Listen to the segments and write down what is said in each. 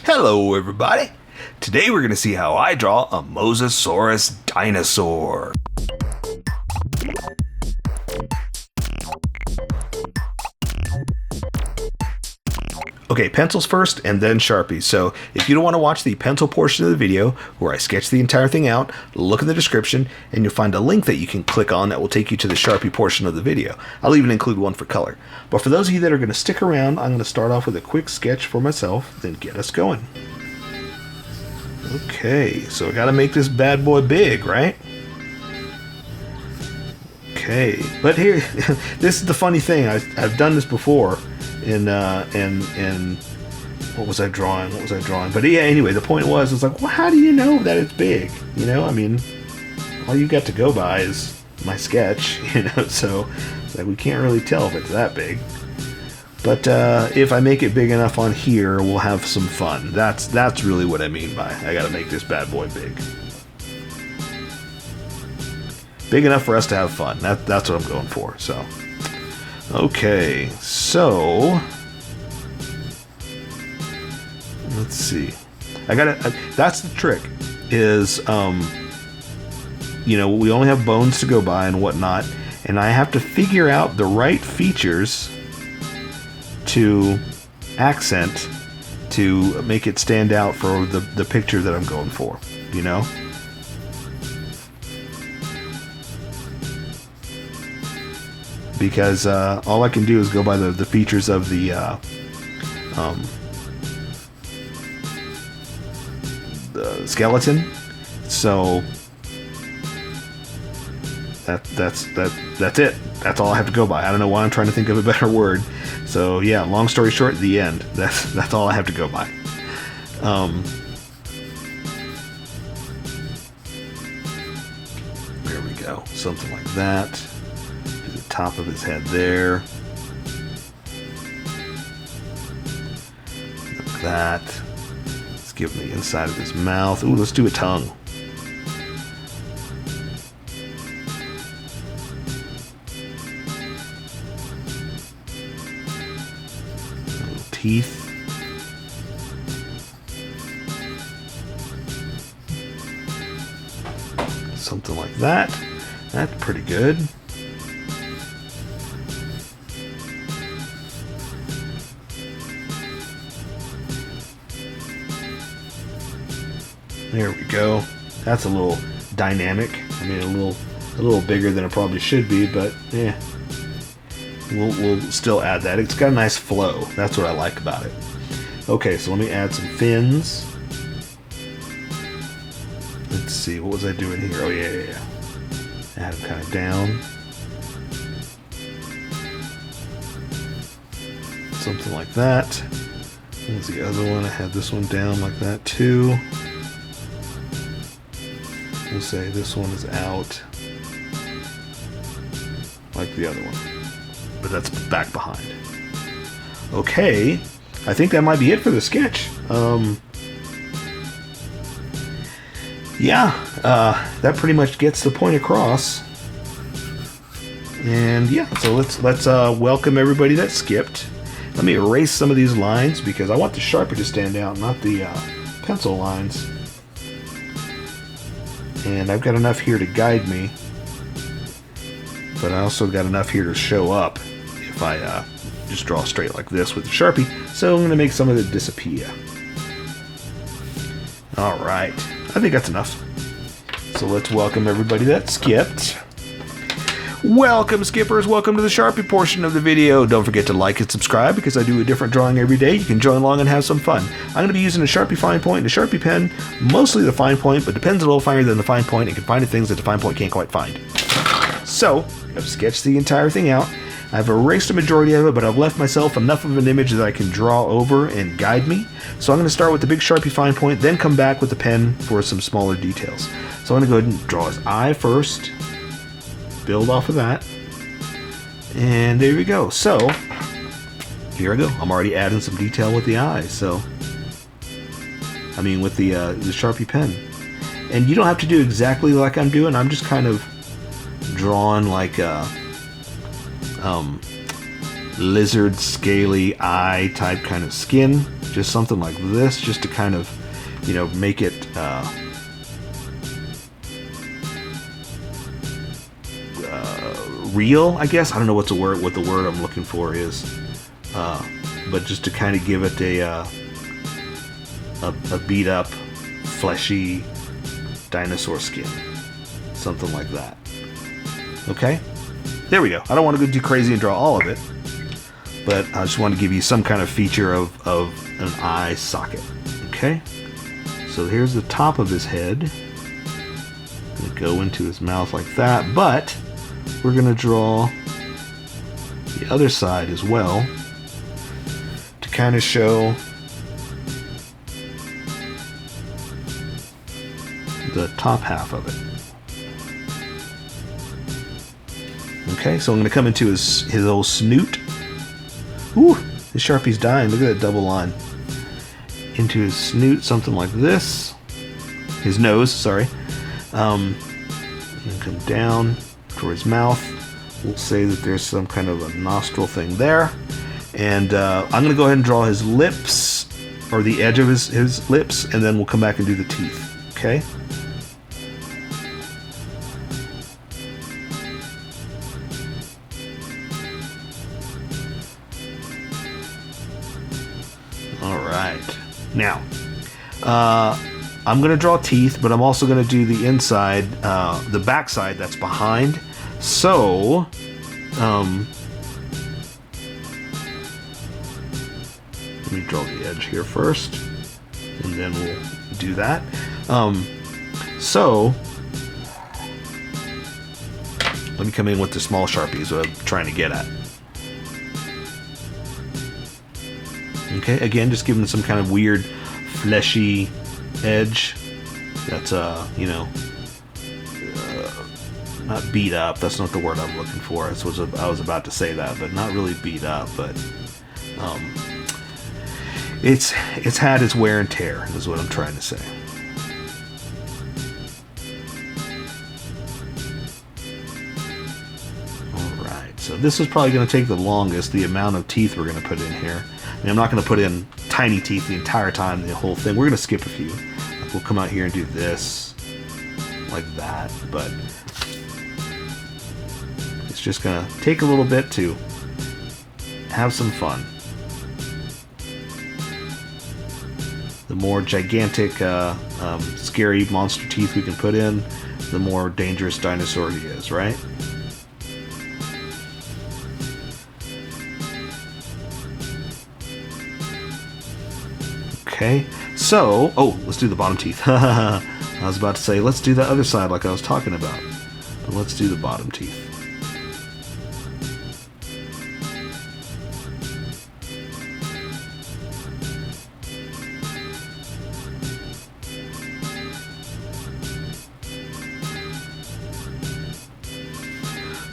Hello everybody! Today we're going to see how I draw a Mosasaurus Dinosaur. Okay, pencils first and then Sharpies. So if you don't want to watch the pencil portion of the video where I sketch the entire thing out, look in the description and you'll find a link that you can click on that will take you to the Sharpie portion of the video. I'll even include one for color. But for those of you that are going to stick around, I'm going to start off with a quick sketch for myself, then get us going. Okay, so I got to make this bad boy big, right? Okay, but here, this is the funny thing. I've done this before. And what was I drawing? But yeah, anyway, the point was, it's like, well, how do you know that it's big? You know, I mean, all you got to go by is my sketch, you know, so it's like we can't really tell if it's that big. But if I make it big enough on here, we'll have some fun. That's really what I mean by I got to make this bad boy big. Big enough for us to have fun. That's what I'm going for, so. Okay, so let's see. That's the trick. Is you know, we only have bones to go by and whatnot, and I have to figure out the right features to accent to make it stand out for the picture that I'm going for. You know. Because all I can do is go by the features of the skeleton. So that's it. That's all I have to go by. I don't know why I'm trying to think of a better word. So yeah, long story short, the end. That's all I have to go by. There we go. Something like that. Top of his head there. Like that. Let's give him the inside of his mouth. Ooh, let's do a tongue. Little teeth. Something like that. That's pretty good. There we go. That's a little dynamic. I mean, a little bigger than it probably should be, but yeah, we'll still add that. It's got a nice flow. That's what I like about it. Okay, so let me add some fins. Let's see, what was I doing here? Oh yeah. Add them kind of down. Something like that. What's the other one? I had this one down like that too. We'll say this one is out like the other one, but that's back behind. Okay, I think that might be it for the sketch. Yeah, that pretty much gets the point across. And yeah, so let's welcome everybody that skipped. Let me erase some of these lines because I want the Sharpie to stand out, not the pencil lines. And I've got enough here to guide me, but I also got enough here to show up if I just draw straight like this with the Sharpie. So I'm going to make some of it disappear. Alright, I think that's enough. So let's welcome everybody that skipped. Welcome, skippers. Welcome to the Sharpie portion of the video. Don't forget to like and subscribe because I do a different drawing every day. You can join along and have some fun. I'm going to be using a Sharpie fine point and a Sharpie pen, mostly the fine point, but depends a little finer than the fine point and can find the things that the fine point can't quite find. So, I've sketched the entire thing out. I've erased a majority of it, but I've left myself enough of an image that I can draw over and guide me. So I'm going to start with the big Sharpie fine point, then come back with the pen for some smaller details. So I'm going to go ahead and draw his eye first. Build off of that, and there we go. So here I go. I'm already adding some detail with the eyes. So I mean with the Sharpie pen, and you don't have to do exactly like I'm doing. I'm just kind of drawing like a lizard scaly eye type kind of skin, just something like this, just to kind of, you know, make it real, I guess. I don't know what the word I'm looking for is, but just to kind of give it a beat up, fleshy dinosaur skin, something like that. Okay, there we go. I don't want to go too crazy and draw all of it, but I just want to give you some kind of feature of an eye socket. Okay, so here's the top of his head. Gonna go into his mouth like that, but we're gonna draw the other side as well to kind of show the top half of it. Okay, so I'm going to come into his old snoot. Ooh, the Sharpie's dying. Look at that double line. Into his snoot, something like this. His nose, sorry. And come down toward his mouth. We'll say that there's some kind of a nostril thing there. And I'm going to go ahead and draw his lips, or the edge of his lips, and then we'll come back and do the teeth. Okay? Alright. Now, I'm going to draw teeth, but I'm also going to do the inside, the back side that's behind. So, let me draw the edge here first, and then we'll do that. So, let me come in with the small Sharpie is what I'm trying to get at. Okay, again, just giving some kind of weird, fleshy edge that's, you know, not beat up. That's not the word I'm looking for. I was about to say that, but not really beat up, but it's had its wear and tear, is what I'm trying to say. Alright, so this is probably going to take the longest, the amount of teeth we're going to put in here. I mean, I'm not going to put in tiny teeth the entire time, the whole thing. We're going to skip a few. We'll come out here and do this, like that, but it's just going to take a little bit to have some fun. The more gigantic, scary monster teeth we can put in, the more dangerous dinosaur he is, right? Okay, so, oh, let's do the bottom teeth. I was about to say, let's do the other side like I was talking about. But let's do the bottom teeth.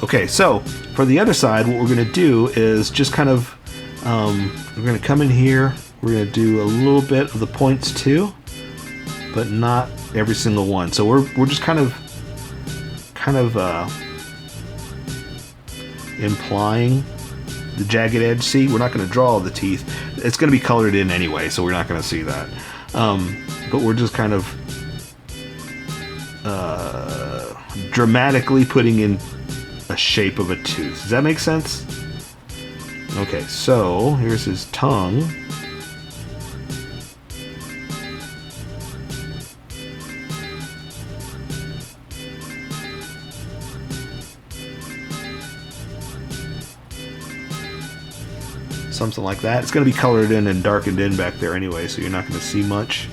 Okay, so for the other side, what we're going to do is just kind of, we're going to come in here. We're going to do a little bit of the points too, but not every single one. So we're just kind of implying the jagged edge. See, we're not going to draw all the teeth. It's going to be colored in anyway, so we're not going to see that. But we're just kind of dramatically putting in a shape of a tooth. Does that make sense? Okay, so here's his tongue. Something like that. It's going to be colored in and darkened in back there anyway, so you're not going to see much.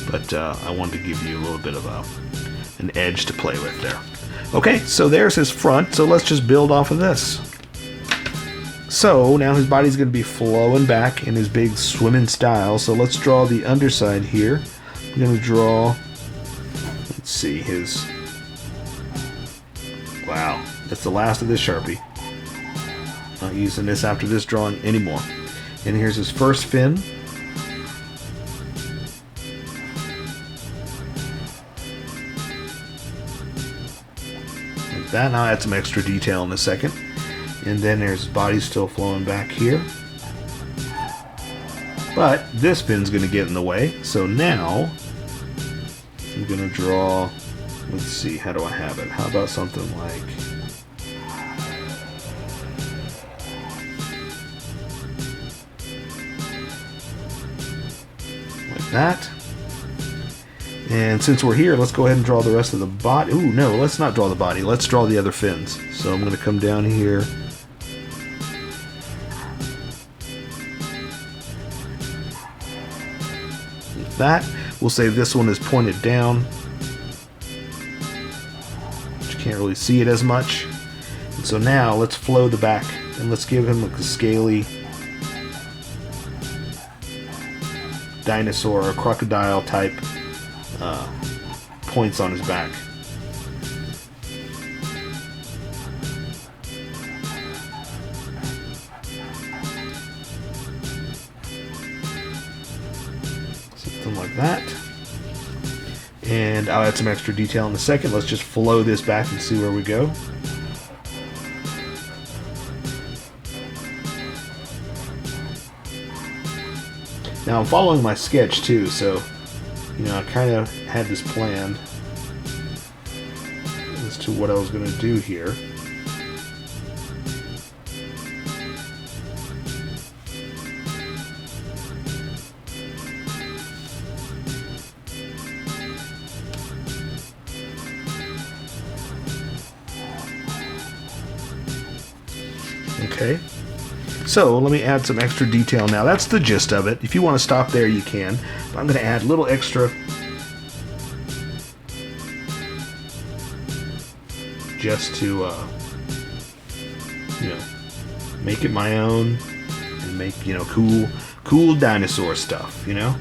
But I wanted to give you a little bit of an edge to play with there. Okay, so there's his front. So let's just build off of this. So now his body's going to be flowing back in his big swimming style. So let's draw the underside here. I'm going to draw, let's see, his, wow, that's the last of this Sharpie. Not using this after this drawing anymore. And here's his first fin. Like that. Now I'll add some extra detail in a second. And then there's his body still flowing back here. But this fin's going to get in the way, so now I'm going to draw, let's see, how do I have it? How about something like that. And since we're here, let's go ahead and draw the rest of the body. Ooh, no, let's not draw the body. Let's draw the other fins. So I'm going to come down here. Like that. We'll say this one is pointed down. But you can't really see it as much. And so now let's flow the back and let's give him a scaly dinosaur or crocodile type points on his back. Something like that. And I'll add some extra detail in a second. Let's just flow this back and see where we go. Now I'm following my sketch too, so you know, I kind of had this planned as to what I was going to do here. Okay. So let me add some extra detail now. That's the gist of it. If you want to stop there, you can. But I'm going to add a little extra just to, you know, make it my own and make, you know, cool dinosaur stuff, you know?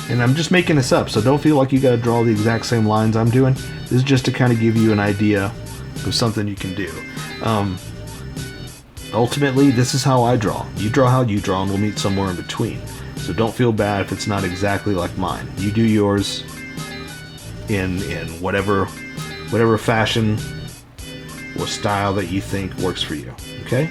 And I'm just making this up, so don't feel like you gotta draw the exact same lines I'm doing. This is just to kind of give you an idea of something you can do. Ultimately, this is how I draw. You draw how you draw, and we'll meet somewhere in between. So don't feel bad if it's not exactly like mine. You do yours in whatever fashion or style that you think works for you. Okay?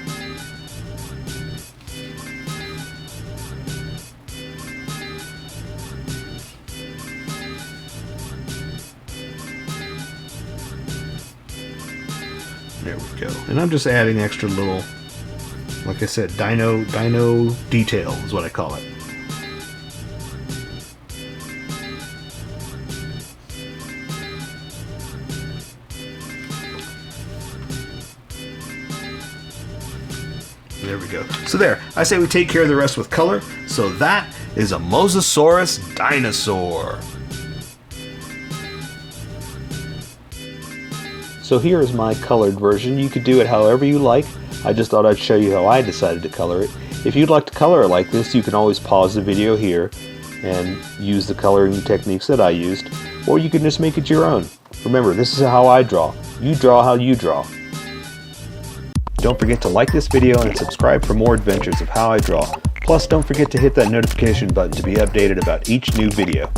There we go. And I'm just adding extra little, like I said, dino detail is what I call it. There we go. So there, I say we take care of the rest with color. So that is a Mosasaurus Dinosaur. So here is my colored version. You could do it however you like. I just thought I'd show you how I decided to color it. If you'd like to color it like this, you can always pause the video here and use the coloring techniques that I used, or you can just make it your own. Remember, this is how I draw. You draw how you draw. Don't forget to like this video and subscribe for more adventures of how I draw. Plus, don't forget to hit that notification button to be updated about each new video.